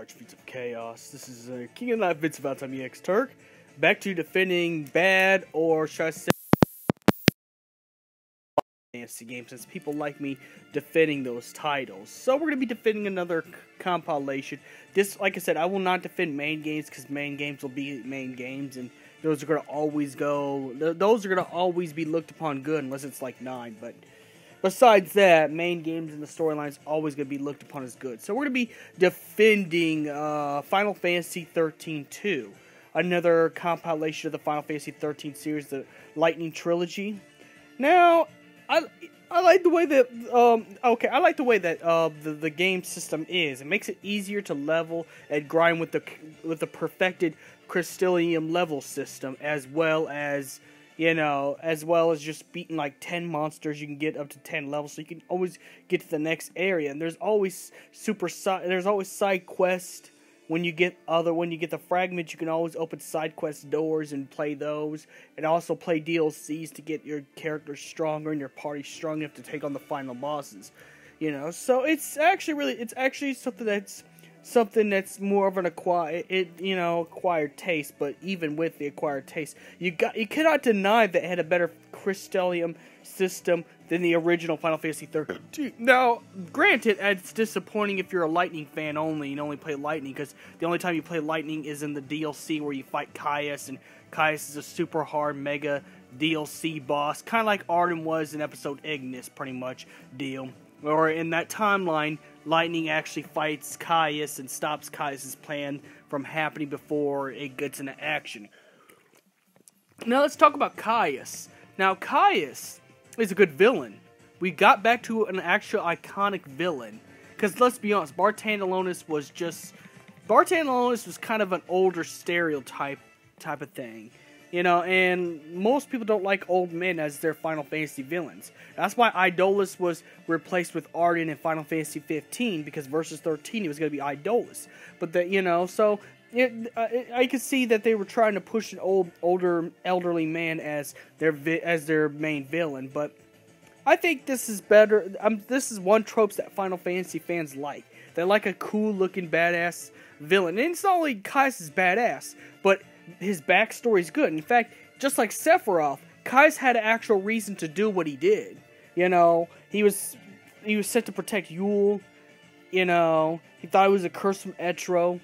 Archfiends of Chaos. This is King of the Night Vince Valtime EX Turk. Back to defending bad, or should I say, fantasy games, since people like me defending those titles. So we're going to be defending another compilation. This, like I said, I will not defend main games, because main games will be main games, and those are going to always go, those are going to always be looked upon good, unless it's like 9, but besides that, main games and the storylines always going to be looked upon as good. So we're going to be defending Final Fantasy XIII 2, another compilation of the Final Fantasy XIII series, the Lightning Trilogy. Now, I like the way that I like the way that the game system is. It makes it easier to level and grind with the perfected Crystallium level system, as well as, you know, as well as just beating like 10 monsters. You can get up to 10 levels, so you can always get to the next area. And there's always side quests. When you get the fragments, you can always open side quest doors and play those, and also play DLCs to get your character stronger and your party strong enough to take on the final bosses. You know, so it's actually something that's more of an acquired taste. But even with the acquired taste, you cannot deny that it had a better Crystallium system than the original Final Fantasy XIII. Now, granted, it's disappointing if you're a Lightning fan only and only play Lightning, because the only time you play Lightning is in the DLC where you fight Caius, and Caius is a super hard mega DLC boss, kind of like Arden was in episode Ignis, pretty much deal. Or in that timeline, Lightning actually fights Caius and stops Caius' plan from happening before it gets into action. Now let's talk about Caius. Now Caius is a good villain. We got back to an actual iconic villain. Because let's be honest, Bartandalonis was kind of an older stereotype type of thing. You know, and most people don't like old men as their Final Fantasy villains. That's why Idolus was replaced with Arden in Final Fantasy 15, because Versus 13 it was going to be Idolus. But so I could see that they were trying to push an elderly man as their main villain. But I think this is better. This is one trope that Final Fantasy fans like. They like a cool looking badass villain, and it's not only Caius is badass, but his backstory is good. In fact, just like Sephiroth, Caius had an actual reason to do what he did. You know, he was set to protect Yule. You know, he thought it was a curse from Etro.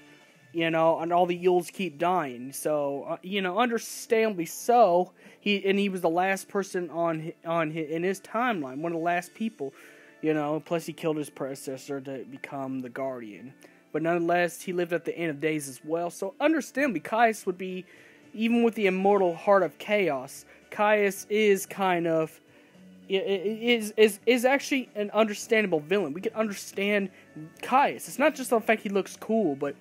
You know, and all the Yules keep dying. So, you know, understandably so. He was the last person in his timeline, one of the last people. You know, plus he killed his predecessor to become the Guardian. But nonetheless, he lived at the end of days as well. So understandably, Caius would be, even with the immortal heart of chaos, Caius is kind of, is actually an understandable villain. We can understand Caius. It's not just the fact he looks cool, but,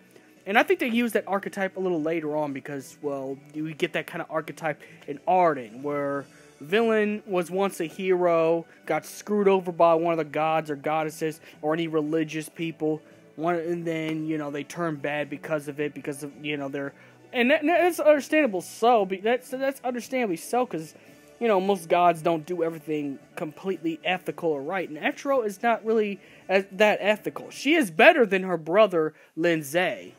and I think they use that archetype a little later on because, well, we get that kind of archetype in Arden, where villain was once a hero, got screwed over by one of the gods or goddesses or any religious people. And then, you know, they turn bad because of it, because of, you know, that's understandable. So that's understandably so, because, you know, most gods don't do everything completely ethical or right, and Etro is not really that ethical. She is better than her brother Lindsay,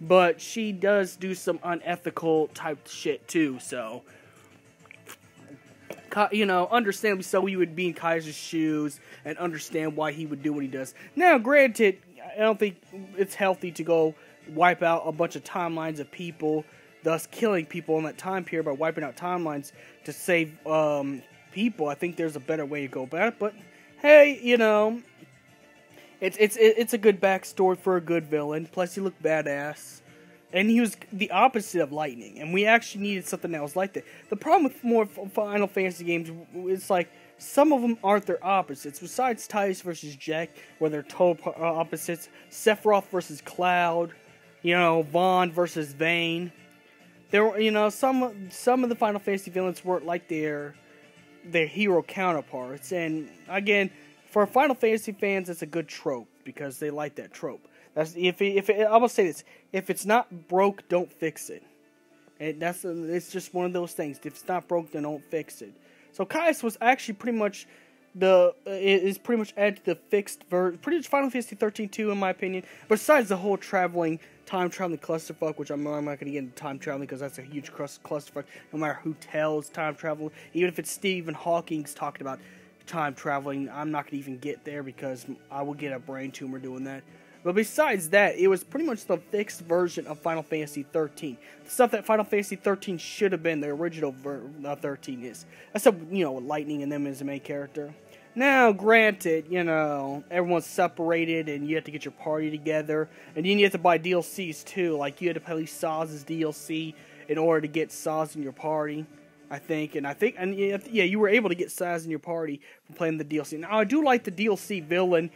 but she does do some unethical type shit too. So, you know, understandably so, we would be in Kaiser's shoes and understand why he would do what he does. Now, granted, I don't think it's healthy to go wipe out a bunch of timelines of people, thus killing people in that time period by wiping out timelines to save people. I think there's a better way to go about it. But hey, you know, it's a good backstory for a good villain. Plus, he looked badass, and he was the opposite of Lightning, and we actually needed something that was like that. The problem with more Final Fantasy games is like, some of them aren't their opposites. Besides Titus versus Jack, where they're total opposites, Sephiroth versus Cloud, you know, Vaughn versus Vayne. There were, you know, some of the Final Fantasy villains weren't like their hero counterparts. And again, for Final Fantasy fans, it's a good trope because they like that trope. That's I will say this: if it's not broke, don't fix it. And it's just one of those things. If it's not broke, then don't fix it. So Caius was actually pretty much it is pretty much added to the fixed version, pretty much Final Fantasy 13 2 in my opinion. Besides the whole time traveling clusterfuck, which I'm not going to get into time traveling because that's a huge clusterfuck. No matter who tells time travel, even if it's Stephen Hawking's talking about time traveling, I'm not going to even get there because I will get a brain tumor doing that. But besides that, it was pretty much the fixed version of Final Fantasy 13. The stuff that Final Fantasy 13 should have been, the original 13 is. Except, with Lightning and them as the main character. Now, granted, everyone's separated and you have to get your party together. And then you have to buy DLCs too. Like, you had to play Saz's DLC in order to get Saz in your party, I think. And yeah, you were able to get Saz in your party from playing the DLC. Now, I do like the DLC villain,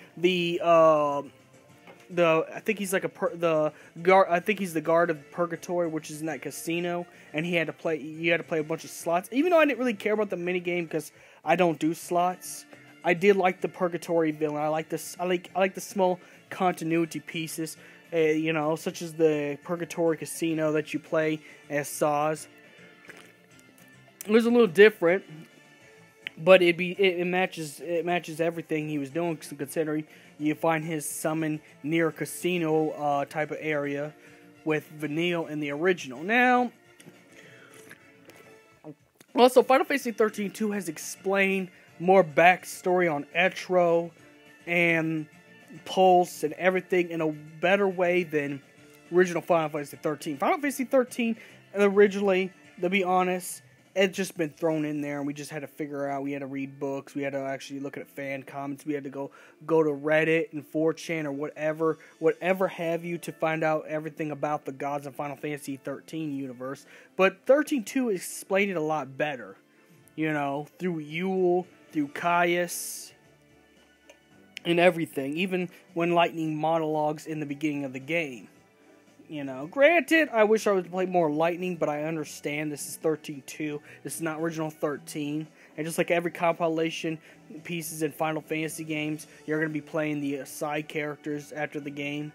I think he's like the guard. I think he's the guard of Purgatory, which is in that casino, and you had to play a bunch of slots. Even though I didn't really care about the minigame because I don't do slots, I did like the Purgatory villain. I like this. I like the small continuity pieces, such as the Purgatory casino that you play as Saz. It was a little different, but it matches everything he was doing, considering you find his summon near a casino type of area with Vanille in the original. Now, also Final Fantasy 13 2 has explained more backstory on Etro and Pulse and everything in a better way than original Final Fantasy 13. Final Fantasy 13 originally, to be honest, it's just been thrown in there, and we just had to figure out. We had to read books. We had to actually look at fan comments. We had to go to Reddit and 4chan or whatever have you to find out everything about the gods of Final Fantasy 13 universe. But 13.2 explained it a lot better, through Yule, through Caius, and everything. Even when Lightning monologues in the beginning of the game. Granted, I wish I would play more Lightning, but I understand this is 13.2. This is not original 13. And just like every compilation pieces in Final Fantasy games, you're going to be playing the side characters after the game.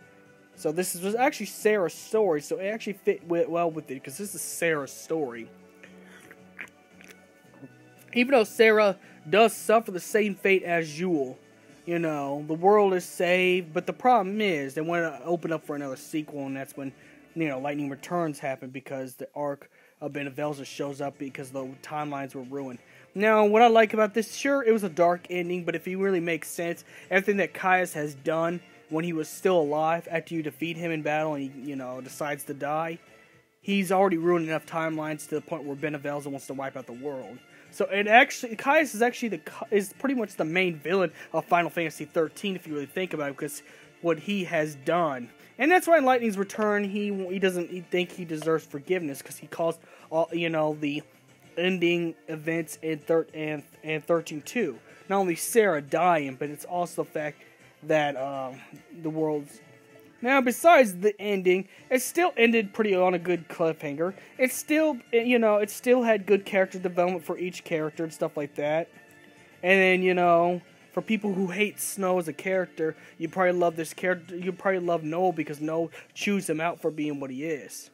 So this was actually Sarah's story, so it actually fit well with it, because this is Sarah's story. Even though Sarah does suffer the same fate as Yule. The world is saved, but the problem is they want to open up for another sequel, and that's when, Lightning Returns happen, because the arc of Benevelza shows up because the timelines were ruined. Now, what I like about this, sure, it was a dark ending, but if it really makes sense, everything that Caius has done when he was still alive, after you defeat him in battle and he, decides to die, he's already ruined enough timelines to the point where Benevelza wants to wipe out the world. So Caius is pretty much the main villain of Final Fantasy 13 if you really think about it, because what he has done, and that's why in Lightning's Return he doesn't think he deserves forgiveness, because he caused all the ending events in 13.2. Not only Sarah dying, but it's also the fact that the world's. Now, besides the ending, it still ended pretty on a good cliffhanger. It still, it still had good character development for each character and stuff like that. And then, for people who hate Snow as a character, you probably love this character. You probably love Noel because Noel chews him out for being what he is,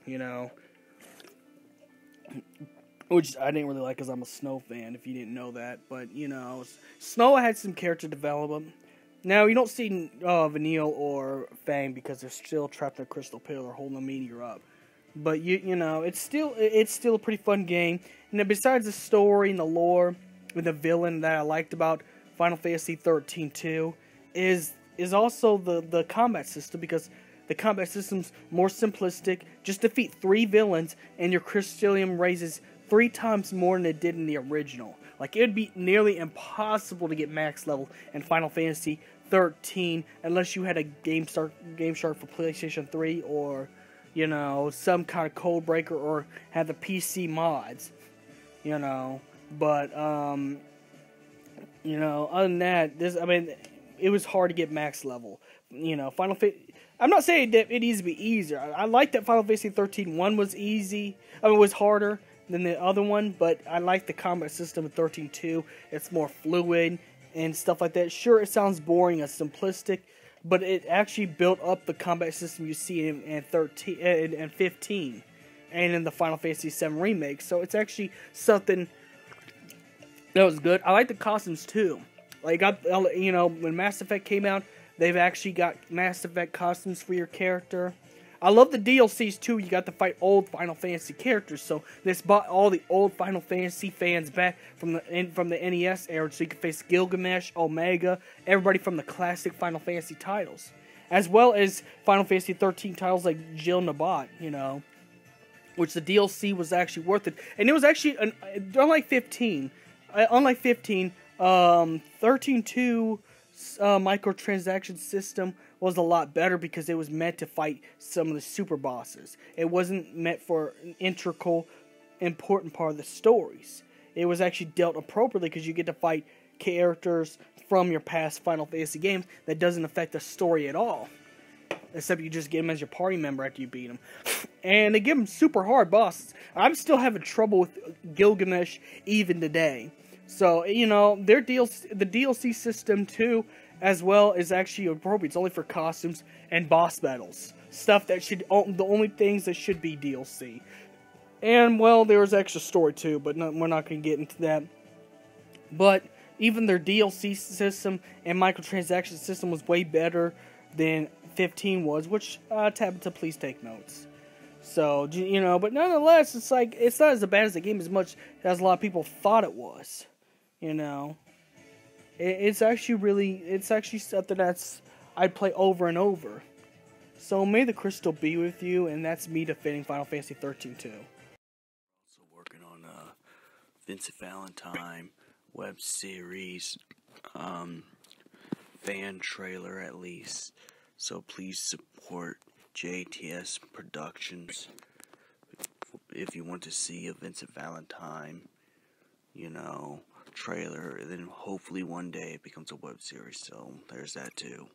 Which I didn't really like because I'm a Snow fan, if you didn't know that. But, Snow had some character development. Now, you don't see Vanille or Fang because they're still trapped in a crystal pillar holding a meteor up. But, it's still a pretty fun game. And then besides the story and the lore and the villain that I liked about Final Fantasy 13-2 is also the combat system, because the combat system's more simplistic. Just defeat 3 villains and your Crystallium raises 3 times more than it did in the original. Like, it would be nearly impossible to get max level in Final Fantasy 13 unless you had a Game Shark for PlayStation 3 or, some kind of code breaker, or had the PC mods, But, other than that, it was hard to get max level. Final Fantasy. I'm not saying that it needs to be easier. I like that Final Fantasy 13 1 was easy. Was harder than the other one, but I like the combat system of 13.2. It's more fluid and stuff like that. Sure, it sounds boring and simplistic, but it actually built up the combat system you see in 13 and 15, and in the Final Fantasy VII remake. So it's actually something that was good. I like the costumes too. Like, when Mass Effect came out, they've actually got Mass Effect costumes for your character. I love the DLCs too. You got to fight old Final Fantasy characters, so this brought all the old Final Fantasy fans back from the NES era, so you can face Gilgamesh, Omega, everybody from the classic Final Fantasy titles, as well as Final Fantasy 13 titles like Jill Nabat, which the DLC was actually worth it, and it was actually unlike 15, 13.2 microtransaction system was a lot better because it was meant to fight some of the super bosses. It wasn't meant for an integral, important part of the stories. It was actually dealt appropriately because you get to fight characters from your past Final Fantasy games that doesn't affect the story at all. Except you just get them as your party member after you beat them. And they give them super hard bosses. I'm still having trouble with Gilgamesh even today. So, the DLC system too, as well, is actually appropriate. It's only for costumes and boss battles. Stuff that the only things that should be DLC. And, well, there's extra story too, but we're not going to get into that. But even their DLC system and microtransaction system was way better than 15 was, which, Tabitha, please take notes. So, but nonetheless, it's like, it's not as bad as the game as much as a lot of people thought it was. It's actually something I'd play over and over. So may the crystal be with you, and that's me defending Final Fantasy 13 too. Also working on a Vincent Valentine web series, fan trailer at least. So please support JTS Productions if you want to see a Vincent Valentine, trailer, and then hopefully one day it becomes a web series, so there's that too.